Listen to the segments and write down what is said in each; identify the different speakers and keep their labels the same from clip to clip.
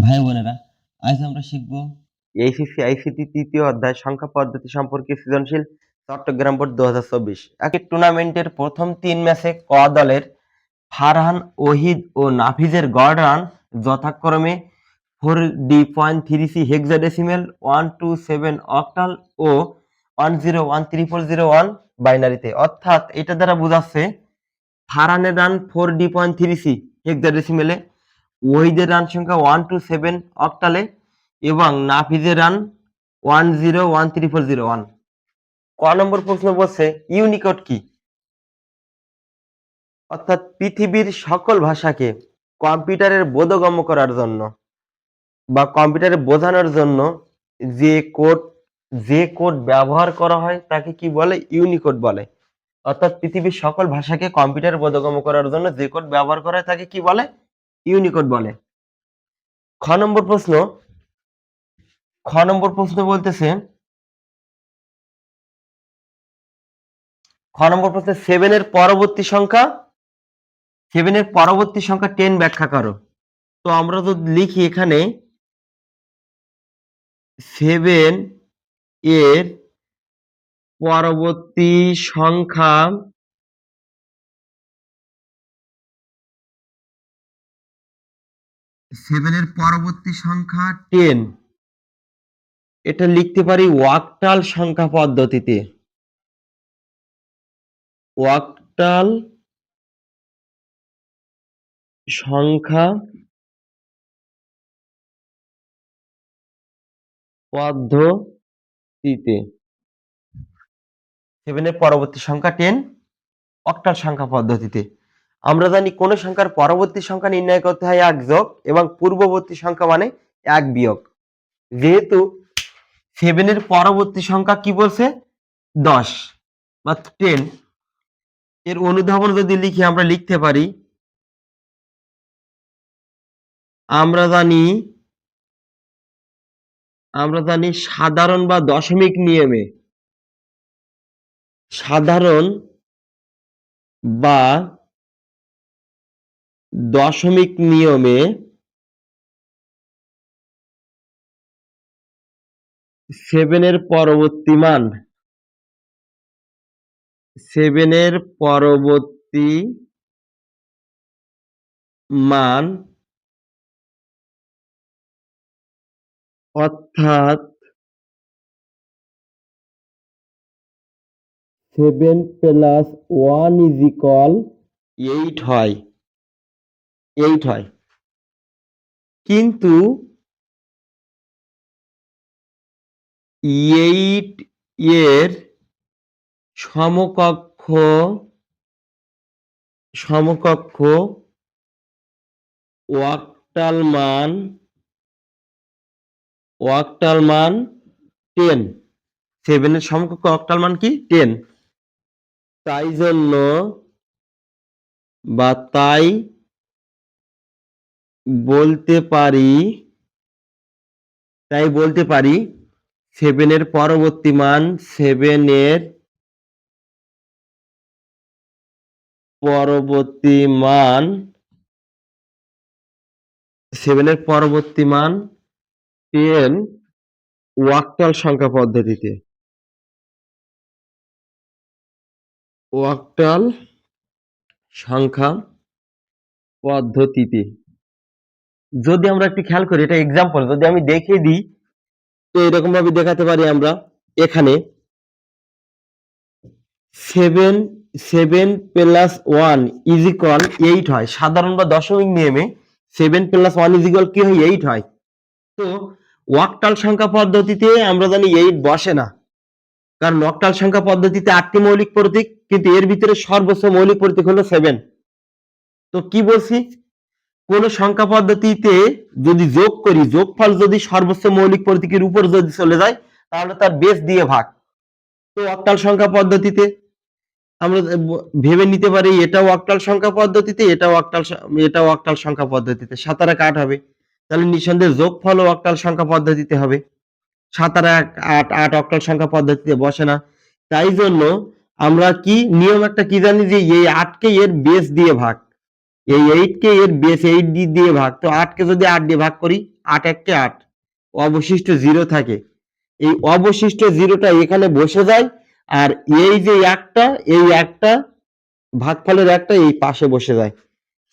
Speaker 1: ভাই বোনেরা, আজ আমরা শিখব
Speaker 2: এইচএসসি আইসিটি তৃতীয় অধ্যায় সংখ্যা পদ্ধতি সম্পর্কে সৃজনশীল চট্টগ্রাম বোর্ড 2024 একটি টুর্নামেন্টের প্রথম 3 ম্যাচে ক দলের ফারহান, ওহিদ ও নাফিজের গড় রান যথাক্রমে 4D.3C হেক্সাডেসিমেল, 127 অক্টাল ও 1010001 বাইনারিতে। অর্থাৎ এটা দ্বারা বোঝাচ্ছে ফারহানের রান 4D.3C হেক্সাডেসিমেলে, ওহিদের রান সংখ্যা 127 অক্টালে এবং নাফিজের রান 1013401। ক নম্বর প্রশ্ন বলছে ইউনিকোড কি? অর্থাৎ পৃথিবীর সকল ভাষাকে কম্পিউটারের বোধগম্য করার জন্য বা কম্পিউটারে বোঝানোর জন্য যে কোড ব্যবহার করা হয় তাকে কি বলে? ইউনিকোড বলে। অর্থাৎ পৃথিবীর সকল ভাষাকে কম্পিউটারে বোধগম্য করার জন্য যে কোড ব্যবহার করা হয় তাকে কি বলে? ইউনিকোড বলে। খ নম্বর প্রশ্ন বলতেছে খ নম্বর প্রশ্নে 7 এর পরবর্তী সংখ্যা 10 ব্যাখ্যা করো। তো আমরা যদি লিখি এখানে 7 এর পরবর্তী সংখ্যা 10, এটা লিখতে পারি ওয়াক্টাল সংখ্যা পদ্ধতিতে। ওয়াক্টাল সংখ্যা পদ্ধতিতে 7 এর পরবর্তী সংখ্যা 10 অক্টাল সংখ্যা পদ্ধতিতে। আমরা জানি কোন সংখ্যার পরবর্তী সংখ্যা নির্ণয় করতে হয় 1 যোগ এবং পূর্ববর্তী সংখ্যা মানে 1 বিয়োগ। যেহেতু 7 এর পরবর্তী সংখ্যা কি বলছে? 10 বা 10, এর অনুধাবন যদি লিখি আমরা লিখতে পারি, আমরা জানি সাধারণ বা দশমিক নিয়মে সাধারণ বা দশমিক নিয়মে 7 এর পরবর্তী মান 7 এর পরবর্তী মান অর্থাৎ 7 প্লাস 1 ইজ ইকুয়াল 8 হয়। কিন্তু 8 এর সমকক্ষ ওয়াক্টাল মান 10। 7 এর সমকক্ষ অক্টাল মান কি? 10। তাই বলতে পারি 7 এর পরবর্তী মান 7 এর পরবর্তী মান 10 ওয়াক্টাল সংখ্যা পদ্ধতিতে। যদি আমরা একটু খেয়াল করি, এটা এক্সাম্পল যদি আমি দেখিয়ে দিই তো এরকম ভাবে দেখাতে পারি আমরা। এখানে 7 প্লাস 1 ইজ ইকুয়াল 8 হয়। সাধারণ বা দশমিক নিয়মে 7 প্লাস 1 ইজ ইকুয়াল কি হয়? 8 হয়। তো ওয়াক্টাল সংখ্যা পদ্ধতিতে আমরা জানি 8 বসে না, কারণ অক্টাল সংখ্যা পদ্ধতিতে 8টি মৌলিক প্রতীক, কিন্তু এর ভিতরে সর্বোচ্চ মৌলিক প্রতীক হলো 7। তো কি বলছি? কোন সংখ্যা পদ্ধতিতে যদি যোগ করি, যোগফল যদি সর্বোচ্চ মৌলিক প্রতীকের উপর যদি চলে যায় তাহলে তার বেস দিয়ে ভাগ। তো অক্টাল সংখ্যা পদ্ধতিতে আমরা ভেবে নিতে পারি এটাও অক্টাল সংখ্যা পদ্ধতিতে, এটাও অক্টাল সংখ্যা পদ্ধতিতে। 7 আর 8 হবে, তাহলে নিঃসন্দেহে যোগফলও অক্টাল সংখ্যা পদ্ধতিতে হবে। 7 আর 8 অক্টাল সংখ্যা পদ্ধতিতে বসে না। তাই জন্য আমরা কি নিয়ম একটা কি জানি যে এই 8 কে এর বেস দিয়ে ভাগ। এই 8 কে এর বেস 8 দিয়ে ভাগ, তো 8 কে যদি 8 দিয়ে ভাগ করি 8 1 কে 8, অবশিষ্ট 0 থাকে। এই অবশিষ্ট 0টা এখানে বসে যায়, আর এই যে একটা, এই একটা ভাগফলের একটা এই পাশে বসে যায়।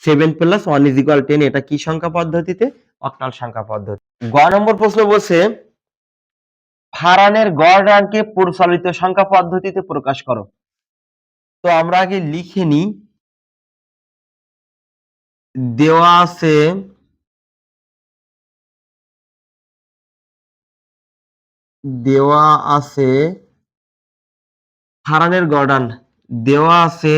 Speaker 2: 7 + 1 = 10, এটা কি সংখ্যা পদ্ধতিতে? অক্টাল সংখ্যা পদ্ধতি। গ নম্বর প্রশ্ন বলছে ফারানের গড় রানকে পরিচালিত সংখ্যা পদ্ধতিতে প্রকাশ করো। তো আমরা আগে লিখে নিই, দেওয়া আছে ফারানের গড় রান দেওয়া আছে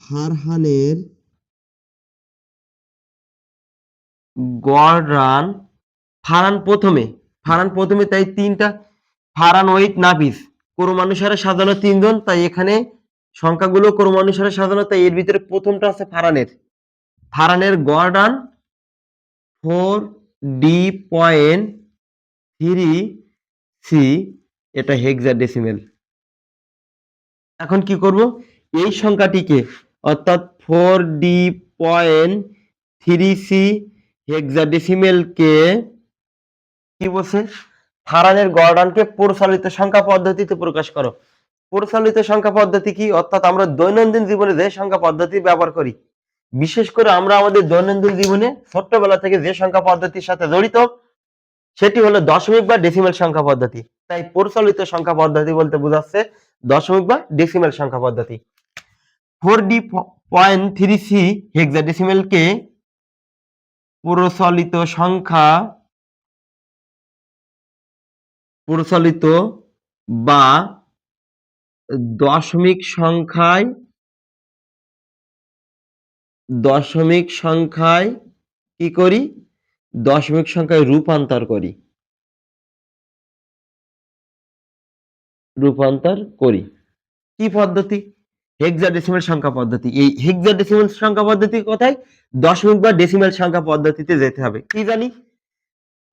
Speaker 2: ফারহানের গড় রান। ফারহান প্রথমে, তাই তিনটা। ফারহান ওহিদ নাফিস ক্রমানুসারে সাজানো তিনজন, তাই এখানে সংখ্যাগুলো ক্রমানুসারে সাজানো, তাই এর ভিতরে প্রথমটা আছে ফারহানের গড় রান 4D.33, এটা হেক্সাডেসিমেল। এখন কি করব, এই সংখ্যাটিকে অর্থাৎ 4D.33 হেক্সাডেসিমেলকে কি বলছে, ফারানের গড় রানকে পরিচালিত সংখ্যা পদ্ধতিতে প্রকাশ করো। পরিচালিত সংখ্যা পদ্ধতি কি? অর্থাৎ আমরা দৈনন্দিন জীবনে যে সংখ্যা পদ্ধতি ব্যবহার করি, বিশেষ করে আমরা আমাদের দৈনন্দিন জীবনে ছোট্টবেলা থেকে যে সংখ্যা পদ্ধতির সাথে জড়িত, সেটি হলো দশমিক বা ডেসিমেল সংখ্যা পদ্ধতি। তাই পরিচালিত সংখ্যা পদ্ধতি বলতে বোঝাচ্ছে দশমিক বা ডেসিমেল সংখ্যা পদ্ধতি। 4D.33 হেক্সাডেসিমেলকে পরিচালিত বা দশমিক সংখ্যায় কি করি, দশমিক সংখ্যায় রূপান্তর করি। কি পদ্ধতি? হেক্সাডেসিমেল সংখ্যা পদ্ধতি। এই হেক্সাডেসিমেল সংখ্যা পদ্ধতি কোথায়? দশমিক বা ডেসিমেল সংখ্যা পদ্ধতিতে যেতে হবে। কি জানি,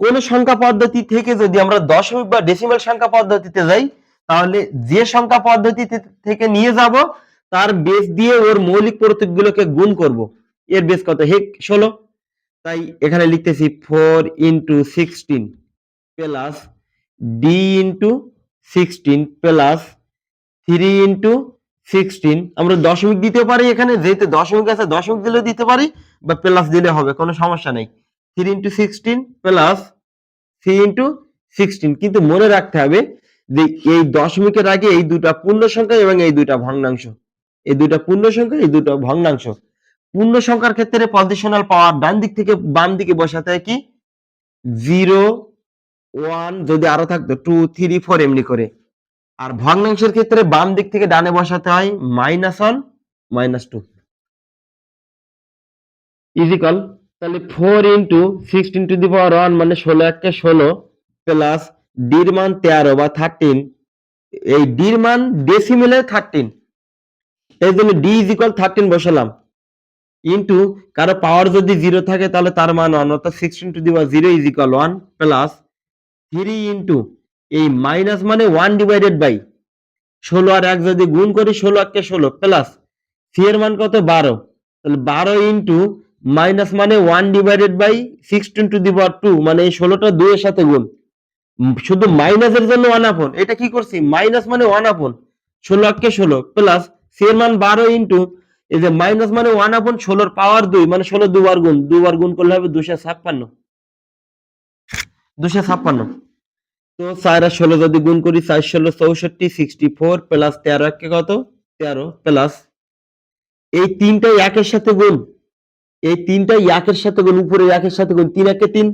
Speaker 2: কোন সংখ্যা পদ্ধতি থেকে যদি আমরা দশমিক বা ডেসিমেল সংখ্যা পদ্ধতিতে যাই, তাহলে যে সংখ্যা পদ্ধতি থেকে নিয়ে যাব তার বেস দিয়ে ওর মৌলিক প্রতীকগুলোকে গুণ করব। এর বেস কত? 16। তাই এখানে লিখতেছি 4 × 16 প্লাস d × 16 প্লাস 3 × 16। আমরা দশমিক দিতে পারি, এখানে যেহেতু দশমিক আছে দশমিক দিলে দিতে পারি, বা প্লাস দিলে হবে, কোনো সমস্যা নেই। 3 × 16 প্লাস 3 × 16। কিন্তু মনে রাখতে হবে যে এই দশমিকের আগে এই দুটা পূর্ণ সংখ্যা এবং এই দুটা ভগ্নাংশ, এই দুটা পূর্ণ সংখ্যা, এই দুটো ভগ্নাংশ। পূর্ণ সংখ্যার ক্ষেত্রে পজিশনাল পাওয়ার ডান দিক থেকে বাম দিকে বসাতে হয় কি 0 1, যদি আরো থাকতো 2 3 4 এমনি করে। আর ভগ্নাংশের ক্ষেত্রে বাম দিক থেকে ডানে বসাতে হয় -1 -2 ইজিক্যাল। তাহলে 4 × 16⁻1 মানে 16 1 16 প্লাস ডির মান 13 বা 13, এই ডির মান ডেসিমেলে 13, এই জন্য ডি ইজিক্যাল 13 বসালাম, ইন্টু কারো পাওয়ার যদি 0 থাকে তাহলে তার মান 1, অর্থাৎ 16⁻0 ইজিক্যাল 1 প্লাস 3 ইন্টু এই মাইনাস মানে 1 ডিভাইডেড বাই 16 আর 1 যদি গুণ করি 16 1 16 প্লাস সি এর মান কত 12, তাহলে 12 ইন্টু মাইনাস মানে 1 ডিভাইডেড বাই 16⁻2, মানে এই 16টা 2 এর সাথে গুণ, শুধু মাইনাসের জন্য 1/, এটা কি করছি মাইনাস মানে 1/, 16 1 16 প্লাস সি এর মান 12 ইন্টু এই যে মাইনাস মানে 1/, 16 এর পাওয়ার 2 মানে 16 দুবার গুণ করলে হবে 256। তো 4 আর 16 যদি গুণ করি 4 16 64 64 প্লাস 13 1 কত 13 প্লাস এই তিনটাই একের সাথে গুণ, উপরে একের সাথে গুণ, 3 1 3।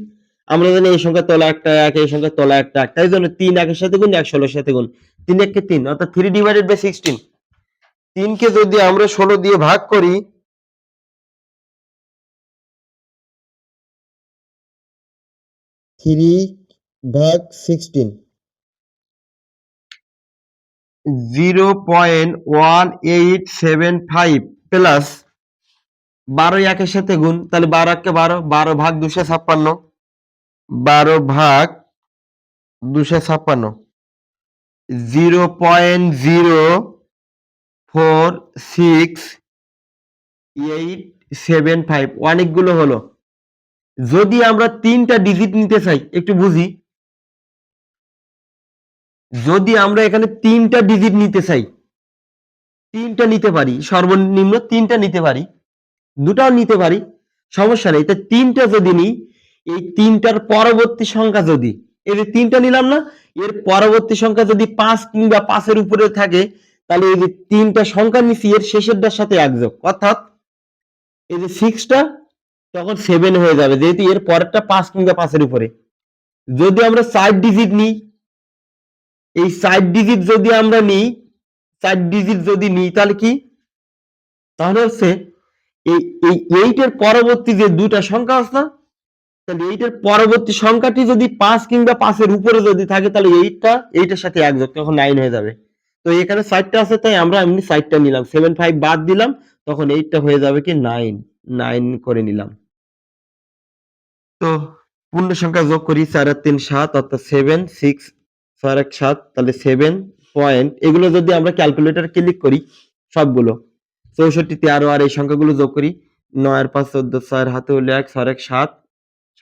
Speaker 2: আমরা জানি এই সংখ্যা তলা একটা 1, এই সংখ্যা তলা একটা 1, তাই জন্য 3 একের সাথে গুণ 1 16 এর সাথে গুণ, 3 1 3, অর্থাৎ 3/16। 3 কে যদি আমরা 16 দিয়ে ভাগ করি, 3/16 0.1875 প্লাস 12 একের সাথে গুণ, তাহলে 12 1 12, 12 ভাগ 256, 12 ভাগ 256, 4 6 8 7 5 অনেকগুলো হলো। যদি আমরা 3টা ডিজিট নিতে চাই, একটু বুঝি, যদি আমরা এখানে 3টা ডিজিট নিতে চাই, 3টা নিতে পারি, সর্বনিম্ন 3টা নিতে পারি, 2টাও নিতে পারি, সমস্যা নেই। তা 3টা যদি নিই, এই 3টার পরবর্তী সংখ্যা যদি, এই যে 3টা নিলাম না, এর পরবর্তী সংখ্যা যদি 5 কিংবা 5-এর উপরে থাকে, তাহলে এই যে 3টা সংখ্যা নিছি এর শেষেরটার সাথে এক যোগ, অর্থাৎ এই যে 6টা তখন 7 হয়ে যাবে, যেহেতু এর পরেরটা 5 কিংবা 5-এর উপরে। যদি আমরা 4 ডিজিট নিই, এই 4 ডিজিট যদি আমরা নিই, 4 ডিজিট যদি নিই, তাহলে কি, তাহলে হচ্ছে এই এই 8 এর পরবর্তী যে দুটা সংখ্যা আছে না, তাহলে 8 এর পরবর্তী সংখ্যাটি যদি 5 কিংবা 5-এর উপরে যদি থাকে, তাহলে 8টা 8-এর সাথে এক যোগ, তখন 9 হয়ে যাবে। তো এখানে 4টা আছে, তাই আমরা এমনি 4টা নিলাম, 7 5 বাদ দিলাম, তখন 8টা হয়ে যাবে কি 9, 9 করে নিলাম। তো পূর্ণ সংখ্যা যোগ করি, 4 আর 3 7, অর্থাৎ 7 6 4 1 7, তাহলে 7 পয়েন্ট, এগুলো যদি আমরা ক্যালকুলেটর ক্লিক করি সবগুলো, 64 13, আর এই সংখ্যাগুলো যোগ করি, 9 আর 5 14, 6 হাতে হলো 1, 6 1 7,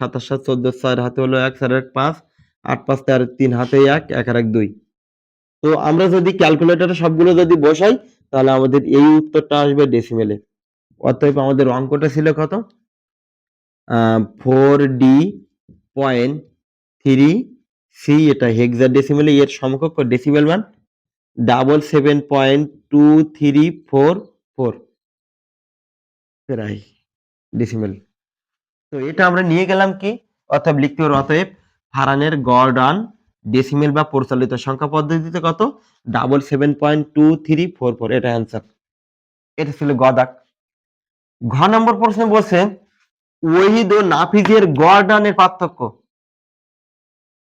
Speaker 2: 7 আর 7 14, 6 হাতে হলো 1, 4 1 5, 8 5 13, 3 হাতে 1, 1 আর 1 2। তো আমরা যদি ক্যালকুলেটরে সবগুলো যদি বসাই, তাহলে আমাদের এই উত্তরটা আসবে ডেসিমেলে। অতএব আমাদের অঙ্কটা ছিল কত, 4D.3C, এটা হেক্সাডেসিমেলে, এর সমকক্ষ ডেসিমেল মান 77.2344 প্রায় ডেসিমেল। তো এটা আমরা নিয়ে গেলাম কি, অতএব লিখতে পারবো, অতএব ফারানের গড় রান ডেসিমেল বা প্রচলিত সংখ্যা পদ্ধতিতে কত, 77.2344, এটা অ্যান্সার। এটা ছিল গ দাগ। ঘ নম্বর প্রশ্ন বলছে ওহিদ ও নাফিজের গড় রানের পার্থক্য।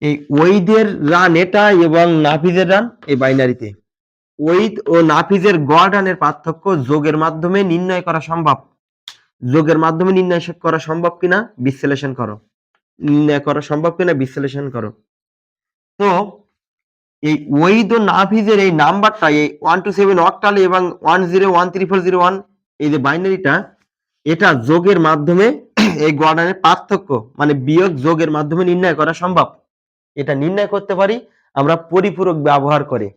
Speaker 2: এই ওহিদের রান এটা এবং নাফিজের রান এই বাইনারিতে। ওহিদ ও নাফিজের গড় রানের পার্থক্য যোগের মাধ্যমে নির্ণয় করা সম্ভব। যোগের মাধ্যমে নির্ণয় করা সম্ভব কিনা বিশ্লেষণ করো, নির্ণয় করা সম্ভব কিনা বিশ্লেষণ করো। তো এই ওহিদ ও নাফিজের এই নাম্বারটা, এই 127 অক্টালে এবং 10134001, এই যে বাইনারিটা, এটা যোগের মাধ্যমে এই গড় রানের পার্থক্য মানে বিয়োগ যোগের মাধ্যমে নির্ণয় করা সম্ভব। এটা নির্ণয় করতে পারি আমরা পরিপূরক ব্যবহার করে,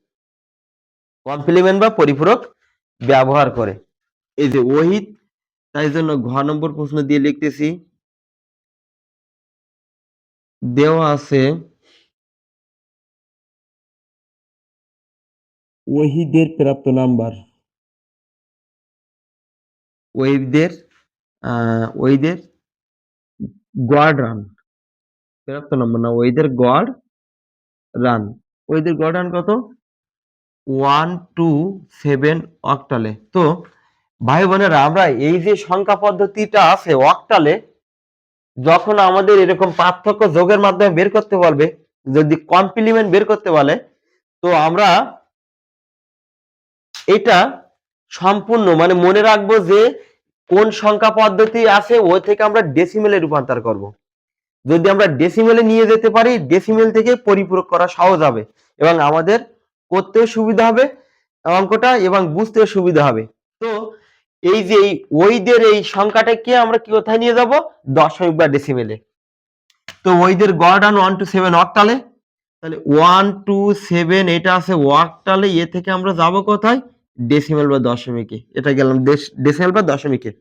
Speaker 2: কমপ্লিমেন্ট বা পরিপূরক ব্যবহার করে। এই যে ওহিদ, তাই জন্য ঘ নম্বর প্রশ্ন দিয়ে লিখতেছি, দেওয়া আছে ওহিদের প্রাপ্ত নাম্বার, ওহিদের ওহিদের গড় রান, প্রাপ্ত নাম্বার না, ওহিদের গড় রান, ওহিদের গড় রান কত, 127 অক্টালে। তো ভাই বোনেরা, আমরা এই যে সংখ্যা পদ্ধতিটা আছে অক্টালে, যখন আমাদের এরকম পার্থক্য যোগের মাধ্যমে বের করতে বলবে, যদি কমপ্লিমেন্ট বের করতে বলে, তো আমরা এটা সম্পূর্ণ মানে মনে রাখবো যে কোন সংখ্যা পদ্ধতি আছে ওই থেকে আমরা ডেসিমেলে রূপান্তর করব। যদি আমরা ডেসিমেলে নিয়ে যেতে পারি, ডেসিমেল থেকে পরিপূরক করা সহজ হবে এবং আমাদের করতেও সুবিধা হবে অঙ্কটা এবং বুঝতেও সুবিধা হবে। তো এই যে এই ওইদের এই সংখ্যাটাকে আমরা কি কোথায় নিয়ে যাব, দশমিক বা ডেসিমেলে। তো ওইদের গড় রান 127 অক্টালে, তাহলে 127 এটা আছে অক্টালে, এ থেকে আমরা যাব কোথায়, ডেসিমেল বা দশমিকে। এটা গেলাম ডেসিমেল বা দশমিকে।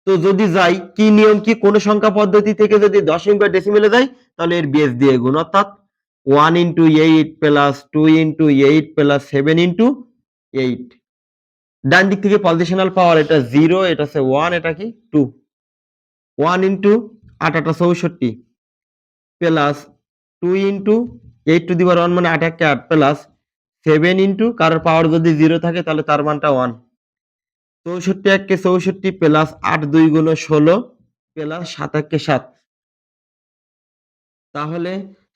Speaker 2: তো যদি যাই, কি নিয়ম কি, কোন সংখ্যা পদ্ধতি থেকে যদি দশমিক বা ডেসিমেলে যাই, তাহলে এর বেস দিয়ে গুণ, অর্থাৎ 1 into 8 plus 2 into 8 plus 7 into 8। ডান দিক থেকে পজিশনাল পাওয়ার, এটা 0, এটা আছে 1, এটা কি 2। 1 into 8 8 64 plus 2 into 8 to the power 1 মানে 8 1 8 প্লাস 7 into কারোর পাওয়ার যদি 0 থাকে তাহলে তার মানটা 1। 64 1 কে 64 প্লাস 8 2 গুণ 16 প্লাস 7 1 কে 7, তাহলে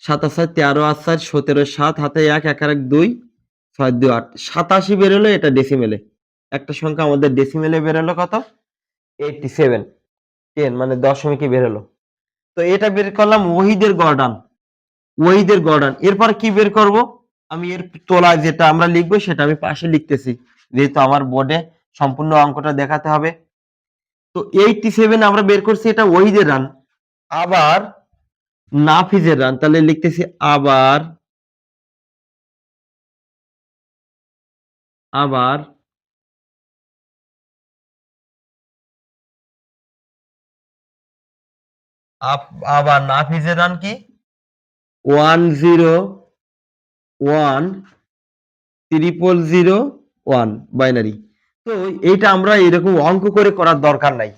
Speaker 2: 7 7 13 8 4 17 7 হাতে 1 1 আর 1 2 6 2 8 87 বের হলো, এটা ডেসিমেলে। একটা সংখ্যা আমাদের ডেসিমেলে বের হলো কত, 87 10 মানে দশমিকে বের হলো। তো এটা বের করলাম ওহিদের গড় রান, ওহিদের গড় রান। এরপর কি বের করব, আমি এর তোলায় যেটা আমরা লিখবো সেটা আমি পাশে লিখতেছি। যেহেতু আমার বোর্ডে সম্পূর্ণ অঙ্কটা দেখাতে হবে। তো 87 আমরা বের করছি, এটা ওহিদের রান। আবার নাফিজের রান, তাহলে লিখতেছি আবার আবার আবার নাফিজের রান কি 101001 বাইনারি। তো এইটা আমরা এরকম অঙ্ক করে করার দরকার নাই।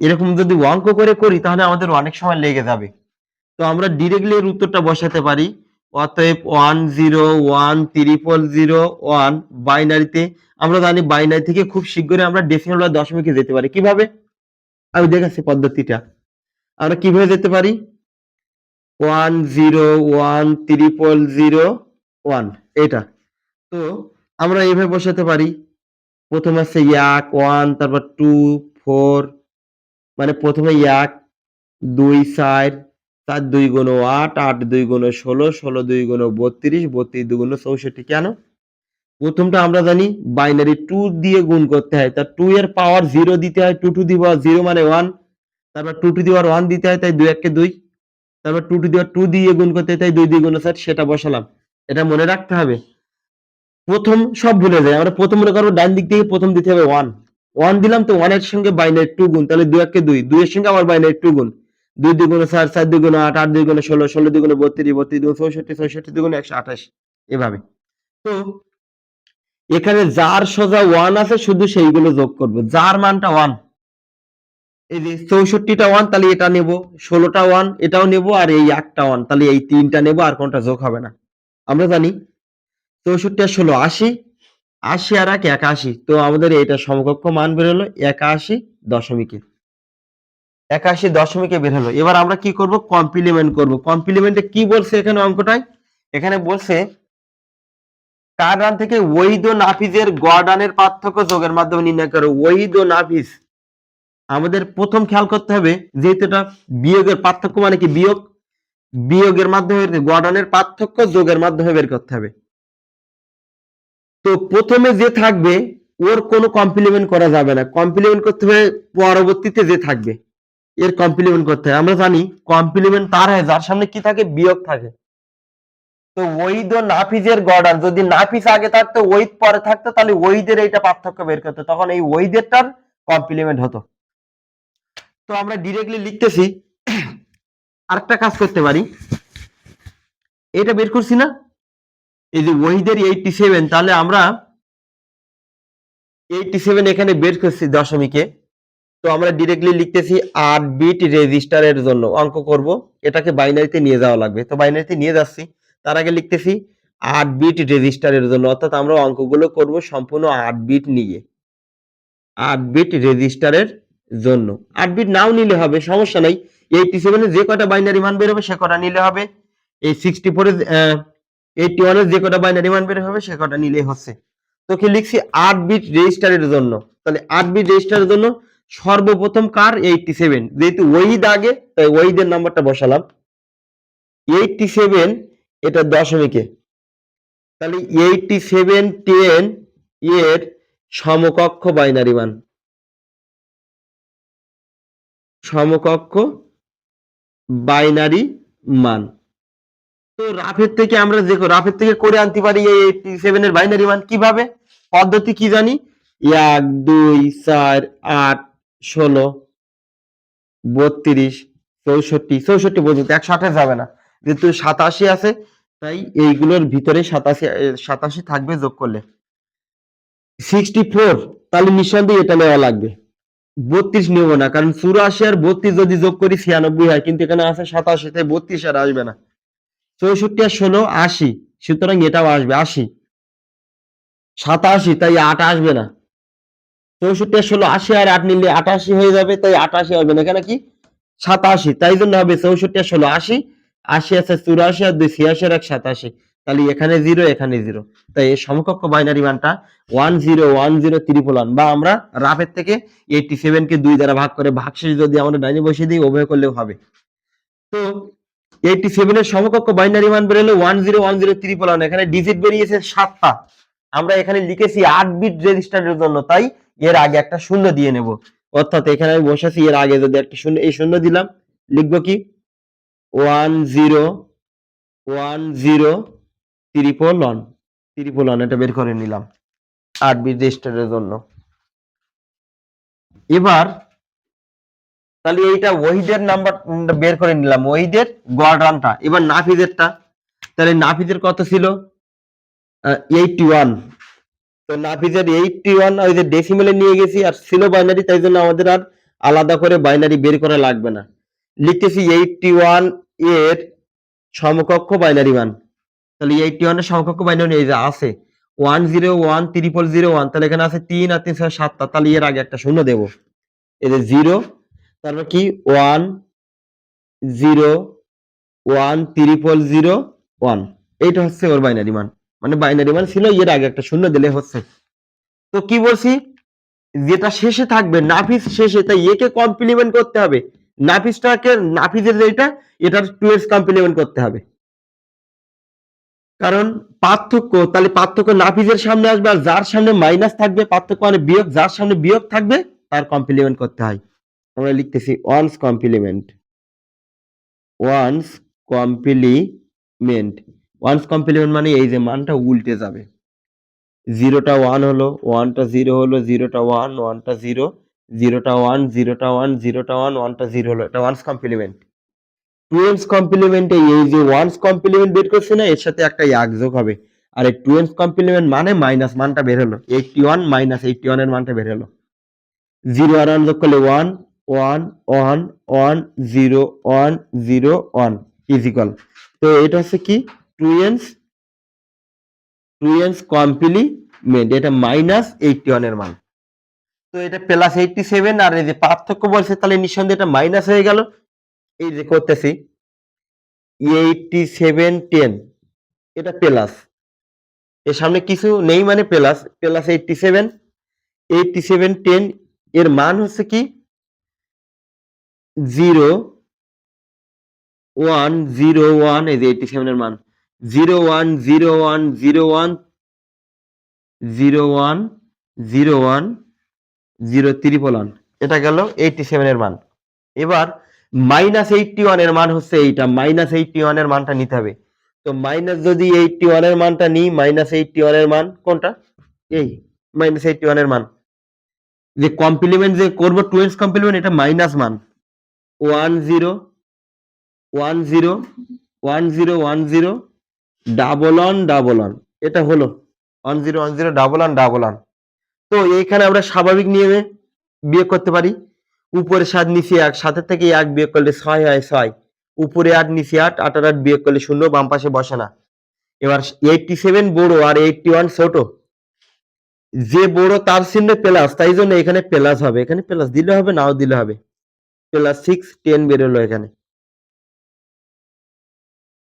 Speaker 2: এরকম যদি অঙ্ক করে করি তাহলে আমাদের অনেক সময় লেগে যাবে। তো আমরা ডিরেক্টলি এর উত্তরটা বসাতে পারি। অতএব 101001 বাইনারিতে আমরা জানি বাইনারি থেকে খুব শীঘ্রই আমরা ডেসিমাল বা দশমিকে যেতে পারি। কিভাবে? আমি দেখাচ্ছি পদ্ধতিটা। আমরা কিভাবে যেতে পারি? 101001 এটা। তো আমরা এইভাবে বসাতে পারি। প্রথমে আছে 1 1 তারপর 2 4, মানে প্রথমে 1 2 4 4 2 গুণ 8 8 2 গুণ 16 16 2 গুণ 32 32 2 গুণ 64। কেন? প্রথমটা আমরা জানি বাইনারি 2 দিয়ে গুণ করতে হয়, তার 2 এর পাওয়ার 0 দিতে হয়, 2 টু দি পাওয়ার 0 মানে 1, তারপর 2 টু দি পাওয়ার 1 দিতে হয়, তাই 2 1 কে 2, তারপর 2 টু দি পাওয়ার 2 দিয়ে গুণ করতে হয়, তাই 2 2 গুণ 4, সেটা বসালাম। এটা মনে রাখতে হবে। প্রথম সব ভুলে যায়, আমরা প্রথম মনে করবো ডান দিক থেকে প্রথম দিতে হবে 1 1 দিলাম, তো 1 এর সঙ্গে বাইনারি 2 গুণ, তাহলে 2 1 কে 2 2 এর সঙ্গে আবার বাইনারি 2 গুণ, 2 2 গুণ 4 4 2 গুণ 8 8 2 গুণ 16 16 2 গুণ 32 32 2 গুণ 64 64 2 গুণ 128, এভাবে। তো এখানে যার সোজা 1 আছে শুধু সেইগুলো যোগ করব, যার মানটা 1, এই যে 64টা 1 তাহলে এটা নেব, 16টা 1 এটাও নেব, আর এই একটা 1 তাহলে এই তিনটা নেব, আর কোনটা যোগ হবে না। আমরা জানি 64 আর 16 80, 80 আর 1 81, তো আমাদের এটা সমকক্ষ মান বের হলো 81 দশমিকে, 81 দশমিকে বের হলো। এবার আমরা কি করব? কমপ্লিমেন্ট করব। কমপ্লিমেন্টে কি বলছে এখানে অঙ্কটায়? এখানে বলছে কার রান থেকে ওহিদ ও নাফিজের গড় রানের পার্থক্য যোগের মাধ্যমে নির্ণয় করো। ওহিদ ও নাফিজ, আমাদের প্রথম খেয়াল করতে হবে, যেহেতু এটা বিয়োগের পার্থক্য মানে কি বিয়োগ, বিয়োগের মাধ্যমে গড় রানের পার্থক্য যোগের মাধ্যমে বের করতে হবে। তো প্রথমে যে থাকবে ওর কোনো কমপ্লিমেন্ট করা যাবে না, কমপ্লিমেন্ট করতে হবে পরবর্তীতে যে থাকবে এর কমপ্লিমেন্ট করতে হয়। আমরা জানি কমপ্লিমেন্ট তার হয় যার সামনে কি থাকে? বিয়োগ থাকে। তো ওহিদ ও নাফিজের গড়, যদি নাফিজ আগে থাকতো ওহিদ পরে থাকতো, তাহলে ওহিদের এইটা পার্থক্য বের করতে, তখন এই ওহিদেরটার কমপ্লিমেন্ট হতো। তো আমরা ডিরেক্টলি লিখতেছি, আরেকটা কাজ করতে পারি, এটা বের করছি না, এই যে ওহিদের 87, তাহলে আমরা 87 এখানে বের করছি দশমিকে। তো আমরা ডিরেক্টলি লিখতেছি 8 বিট রেজিস্টারের জন্য অঙ্ক করব, এটাকে বাইনারিতে নিয়ে যাওয়া লাগবে। তো বাইনারিতে নিয়ে যাচ্ছি, তার আগে লিখতেছি 8 বিট রেজিস্টারের জন্য, অর্থাৎ আমরা অঙ্কগুলো করব সম্পূর্ণ 8 বিট নিয়ে, 8 বিট রেজিস্টারের জন্য। 8 বিট নাও নিলে হবে, সমস্যা নাই। 87 এর যে কয়টা বাইনারি মান বের হবে সে কটা নিলে হবে, এই 64 এর 81 এর যে কটা বাইনারি মান বের হবে সে কটা নিলেই হচ্ছে। তো কি লিখছি? 8 বিট রেজিস্টারের জন্য, তাহলে 8 বিট রেজিস্টারের জন্য সর্বপ্রথম কার? 87, যেহেতু ওহিদ আগে তাই ওহিদের নাম্বারটা বসালাম 87, এটা দশমিকে, তাহলে 8710 এর সমকক্ষ বাইনারি মান, সমকক্ষ বাইনারি মান। তো রাফের থেকে আমরা যে রাফের থেকে করে আনতে পারি এই 87 এর বাইনারি মান। কিভাবে? পদ্ধতি কি জানি? 1 2 4 8 16 32 64 64 পর্যন্ত, 128 যাবে না, যেহেতু 87 আছে তাই এইগুলোর ভিতরে 87 থাকবে যোগ করলে। 64, তাহলে নিঃসন্দেহে এটা নেওয়া লাগবে। 32 নেব না, কারণ 84 আর 32 যদি যোগ করি 96 হয়, কিন্তু এখানে আছে 87, তাই 32 আর আসবে না। 64 আর 16 80, সুতরাং এটাও আসবে 80। 87, তাই 8 আসবে না। 64 আর 16 80 আর 8 নিলে 88 হয়ে যাবে, তাই 88 আসবে না। এখানে কি 87, তাই জন্য হবে 64 আর 16 80, 80 আছে 84 আর 2 86 আর 1 87, তাহলে এখানে 0 এখানে 0, তাই এর সমকক্ষ বাইনারি মানটা 101031, বা আমরা রাফের থেকে 87 কে 2 দ্বারা ভাগ করে ভাগশেষ যদি আমরা ডাইনে বসিয়ে দিই উভয় করলেও হবে। তো 87 এর সমকক্ষ বাইনারি মান বের হলো 101031, এখানে ডিজিট বেরিয়েছে 7টা, আমরা এখানে লিখেছি 8 বিট রেজিস্টারের জন্য, তাই এর আগে একটা শূন্য দিয়ে নেব। অর্থাৎ এখানে আমি বসাচ্ছি এর আগে যদি একটা শূন্য, এই শূন্য দিলাম, লিখবো কি 101011 এটা বের করে নিলাম 8 বিট রেজিস্টারের জন্য। এবার তাহলে এইটা ওহিদের নাম্বার বের করে নিলাম, ওহিদের গড় রানটা। এবার নাফিজেরটা, তাহলে নাফিজের কত ছিল 81। তো নাফিজের 81 ওই যে ডেসিমেলে নিয়ে গেছি, আর ছিল বাইনারি, তাই জন্য আমাদের আর আলাদা করে বাইনারি বের করা লাগবে না। লিখতেছি 81 এর সমকক্ষ বাইনারি মান। তাহলে 81 এর সমকক্ষ বাইনারি এই যে আছে 101001, তাহলে এখানে আছে 3 আর 3 6 7টা, তাহলে এর আগে একটা শূন্য দেব। এই যে 0, তারপর কি 101001 এইটা হচ্ছে ওর বাইনারি মান। মানে বাইনারি মান ছিল, এর আগে একটা শূন্য দিলে হচ্ছে। তো কি বলছি, যেটা শেষে থাকবে নাফিস শেষে, তাই একে কমপ্লিমেন্ট করতে হবে। নাফিজের যেটা এটার 2s কমপ্লিমেন্ট করতে হবে, কারণ পার্থক্য, তাহলে পার্থক্য নাফিজের সামনে আসবে, আর যার সামনে মাইনাস থাকবে পার্থক্য মানে বিয়োগ, যার সামনে বিয়োগ থাকবে তার কমপ্লিমেন্ট করতে হয়। আমরা লিখতেছি ওয়ান্স কমপ্লিমেন্ট। ওয়ান্স কমপ্লিমেন্ট মানে এই যে মানটা উল্টে যাবে, 0টা 1 হলো, 1টা 0 হলো, 0টা 1, 1টা 0, 0টা 1, 0টা 1, 0টা 1, 1টা 0 হলো, এটা ওয়ান্স কমপ্লিমেন্ট। টুয়েলস কমপ্লিমেন্টে এই যে ওয়ান্স কমপ্লিমেন্ট বের করছে না, এর সাথে একটা এক যোগ হবে, আর এই টুয়েলস কমপ্লিমেন্ট মানে মাইনাস মানটা বের হলো, 81 মাইনাস 81 এর মানটা বের হলো। 0 আর 1 যোগ করলে 1 1 1 1 0 1 0 1 ইজিক্যাল। তো এটা হচ্ছে কি টুয়েলস কমপ্লিমেন্ট, এটা মাইনাস 81 এর মান। তো এটা প্লাস 87, আর এই যে পার্থক্য বলছে, তাহলে নিঃসন্দেহে এটা মাইনাস হয়ে গেল। এই যে করতেছি 87 10, এটা প্লাস, এর সামনে কিছু নেই মানে প্লাস, প্লাস 87 10 এর মান হচ্ছে কি 0 1 0 1, এই যে 87 এর মান 0 1 0 1 0 1 0 1 0 1 0 1, এটা গেল 87 এর মান। এবার মাইনাস 81 এর মান হচ্ছে এইটা, মাইনাস 81 এর মানটা নিতে হবে। তো মাইনাস যদি 81 এর মানটা নিই, মাইনাস 81 এর মান কোনটা, এই মাইনাস 81 এর মান যে কমপ্লিমেন্ট যে করবো টুয়েলস কমপ্লিমেন্ট, এটা মাইনাস মান 1 0 1 0 1 0 1 0 1 এটা হলো 1 0 1 0 1 তো এইখানে আমরা স্বাভাবিক নিয়মে বিয়োগ করতে পারি, উপরে 7 নিচে 1, 7 থেকে 1 বিয়োগ করলে 6 হয় 6, উপরে 8 নিচে 8, 8 আর 8 বিয়োগ করলে 0, বাম পাশে বসে না। এবার 87 বড় আর 81 ছোট, যে বড় তার চিহ্নে প্লাস, তাই জন্য এখানে প্লাস হবে, এখানে প্লাস দিলে হবে নাও দিলে হবে, প্লাস 6 10 বেরোলো এখানে,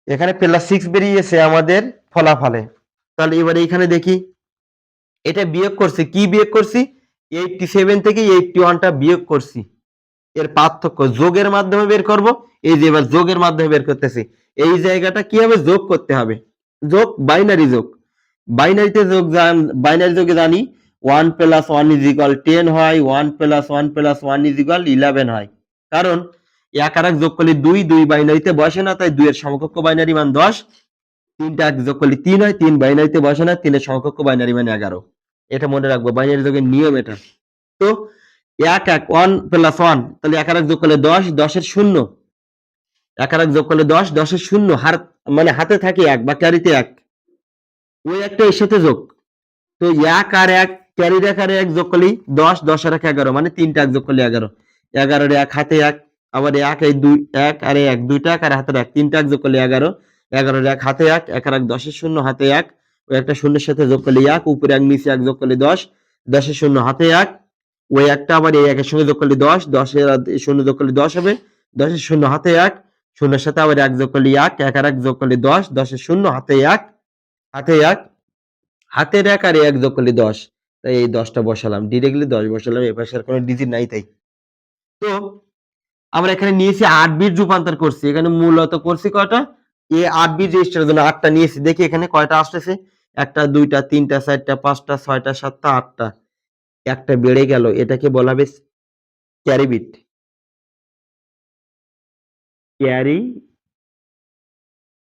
Speaker 2: এখানে প্লাস 6 বেরিয়েছে আমাদের ফলাফলে। তাহলে এবার এইখানে দেখি এটা বিয়োগ করছি, কি বিয়োগ করছি 87 থেকে 81টা বিয়োগ করছি, এর পার্থক্য যোগের মাধ্যমে বের করব। এই যে এবার যোগের মাধ্যমে বের করতেছি, এই জায়গাটা কি হবে, যোগ করতে হবে, যোগ বাইনারি যোগ, বাইনারিতে যোগ, বাইনারি যোগে জানি 1 + 1 = 10 হয়, 1 + 1 + 1 = 11 হয়, কারণ এক আর এক যোগ করলে 2, 2 বাইনারিতে বসে না, তাই 2 এর সমকক্ষ বাইনারি মান 10, 3টা এক যোগ করলে 3 হয়, 3 বাইনারিতে বসে না, 3 এর সমকক্ষ বাইনারি মান 11। এটা মনে রাখবো, বাইনারি যোগের নিয়ম এটা। তো 1 1 + 1, তাহলে এক আর এক যোগ করলে 10, 10 এর শূন্য, এক আর এক যোগ করলে 10, 10 এর শূন্য, মানে হাতে থাকে 1 বা ক্যারিতে 1, ওই একটা এর সাথে যোগ। তো 1 আর 1 ক্যারির 1 আর 1 যোগ করলেই 10, 10 আর 1 11, মানে 3টা এক যোগ করলে 11, 11 এর 1 হাতে 1, আবার 1 এই 2 1 আর 1 দুইটা এক আর হাতের 1, 3টা এক যোগ করলে 11, 11 এর 1 হাতে 1, 1 আর 1 10 এর শূন্য হাতে 1, ওই একটা শূন্যের সাথে যোগ করলে 1, উপরে 1 নিচে 1 যোগ করলে 10, 10 এর শূন্য হাতে 1, ওই একটা আবার এই 1 এর সঙ্গে যোগ করলে 10, 10 এর শূন্য যোগ করলে 10 হবে, 10 এর শূন্য হাতে 1, শূন্যের সাথে আবার 1 যোগ করলে 1, 1 আর 1 যোগ করলে 10, 10 এর শূন্য হাতে 1, হাতে 1, হাতের 1 আর 1 যোগ করলে 10, তাই এই 10টা বসালাম, ডিরেক্টলি 10 বসালাম, এ পাশে আর কোনো ডিজিট নাই তাই। তো আমরা এখানে নিয়েছি 8 বিট রূপান্তর করছি, এখানে মূলত করছি কয়টা, 8 বিট রেজিস্টারের জন্য 8টা নিয়েছি, দেখি এখানে কয়টা আসতেছে, একটা, দুইটা, তিনটা, চারটা, পাঁচটা, ছয়টা, সাতটা, আটটা, একটা বেড়ে গেল, এটাকে বলা হবে carry bit. Carry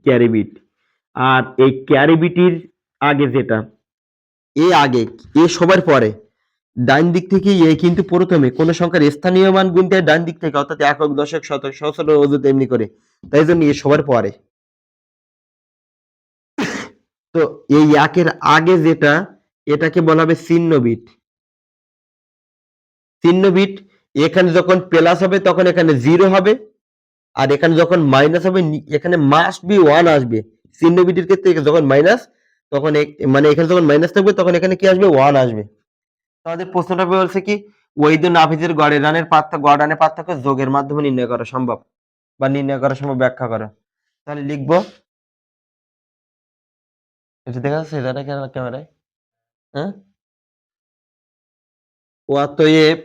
Speaker 2: carry bit. আর এই ক্যারি বিটির আগে যেটা, এ আগে, এ সবার পরে, ডান দিক থেকে এ কিন্তু প্রথমে কোন সংখ্যার স্থানীয় মান গুনতে হয় ডান দিক থেকে, অর্থাৎ একক, দশক, শতক, সহস্র, অযুত এমনি করে, তাই জন্য এ সবার পরে। তো এই একের আগে যেটা, এটাকে বলা হবে চিহ্ন বিট। চিহ্ন বিট, এখানে যখন প্লাস হবে তখন এখানে জিরো হবে, আর এখানে যখন মাইনাস হবে এখানে মাস্ট বি ওয়ান আসবে। চিহ্ন বিটের ক্ষেত্রে যখন মাইনাস, তখন মানে এখানে যখন মাইনাস থাকবে তখন এখানে কি আসবে, ওয়ান আসবে। আমাদের প্রশ্নটা বলছে কি, ওয়াহিদ ও নাফিজের গড়ের রানের পার্থক্য, গড় রানের পার্থক্য যোগের মাধ্যমে নির্ণয় করা সম্ভব, বা নির্ণয় করা সম্ভব ব্যাখ্যা করা। তাহলে লিখবো, এটা দেখা যাচ্ছে এটা ক্যামেরায়, হ্যাঁ, অতএব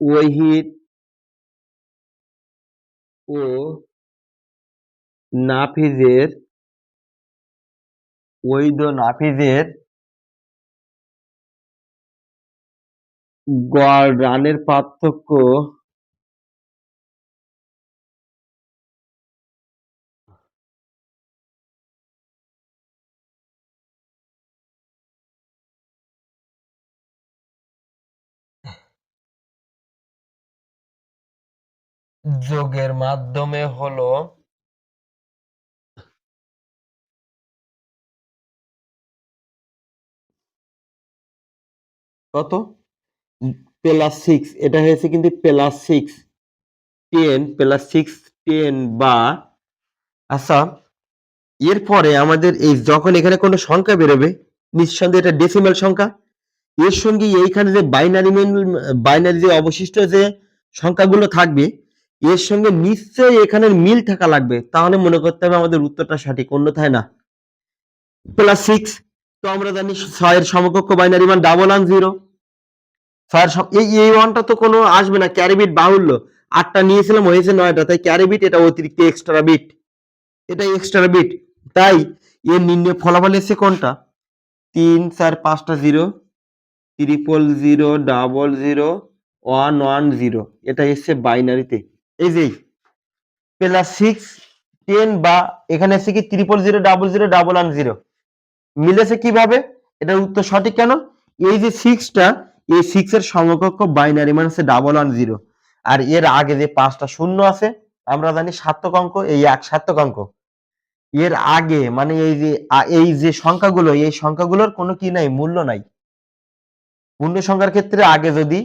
Speaker 2: ওয়াহিদ ও নাফিজের, ওয়াহিদ ও নাফিজের গড় রানের পার্থক্য যোগের মাধ্যমে হলো কত, +6। এটা হয়েছে কিন্তু +6, 10 +6, 10 বা, আচ্ছা, এরপরে আমাদের এই যখন এখানে কোনো সংখ্যা বেরোবে, নিঃসন্দেহে এটা ডেসিমাল সংখ্যা, এর সঙ্গে এইখানে যে বাইনারি যে অবশিষ্ট যে সংখ্যাগুলো থাকবে, এর সঙ্গে নিশ্চয়ই এখানে মিল থাকা লাগবে, তাহলে মনে করতে হবে আমাদের উত্তরটা সঠিক, অন্যথায় না। +6, তো আমরা জানি 6 এর সমকক্ষ বাইনারি মান 110। 6 এই ওয়ানটা তো কোনো আসবে না, ক্যারি বিট বাহুল্য। 8টা নিয়েছিলাম, হয়েছে 9টা, তাই ক্যারি বিট এটা অতিরিক্ত এক্সট্রা বিট, এটা এক্সট্রা বিট। তাই এর নির্ণয় ফলাফল এসে কোনটা, 3 4 5টা 0, 000 00 110, এটা এসছে বাইনারিতে। এই যে +6, 10 বা এখানে এসে কি 000 00 110 মিলেছে কিভাবে, এটার উত্তর সঠিক কেন, এই যে 6টা, এই 6 এর সমকক্ষ বাইনারি মান হচ্ছে 110, আর এর আগে যে 5টা শূন্য আছে, আমরা জানি সার্থক অঙ্ক, এই এক সার্থক অঙ্ক, এর আগে মানে এই যে সংখ্যাগুলো, এই সংখ্যাগুলোর কোনো কি নাই, মূল্য নাই। পূর্ণ সংখ্যার ক্ষেত্রে আগে যদি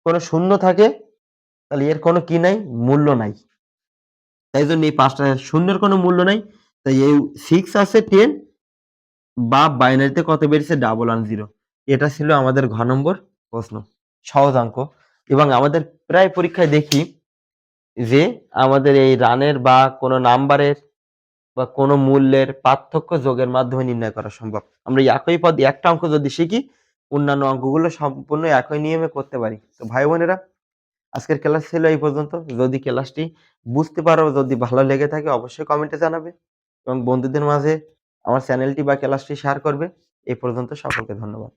Speaker 2: কোনো শূন্য থাকে, তাহলে এর কোনো কি নাই, মূল্য নাই। তাই জন্য এই 5টা শূন্যের কোনো মূল্য নাই, তাই এই 6 আছে 10 বা বাইনারিতে কত বেরিয়েছে 110। এটা ছিল আমাদের ঘ নম্বর প্রশ্ন, সহজ অঙ্ক। এবং আমাদের প্রায় পরীক্ষায় দেখি যে আমাদের এই রানের বা কোনো নাম্বারের বা কোনো মূল্যের পার্থক্য যোগের মাধ্যমে নির্ণয় করা সম্ভব। আমরা এই একই পদ একটা অঙ্ক যদি শিখি, অন্যান্য অঙ্কগুলো সম্পূর্ণ একই নিয়মে করতে পারি। তো ভাই বোনেরা, আজকের ক্লাস ছিল এই পর্যন্ত। যদি ক্লাসটি বুঝতে পারো, যদি ভালো লেগে থাকে, অবশ্যই কমেন্টে জানাবে এবং বন্ধুদের মাঝে আমার চ্যানেলটি বা ক্লাসটি শেয়ার করবে। এই পর্যন্ত সকলকে ধন্যবাদ।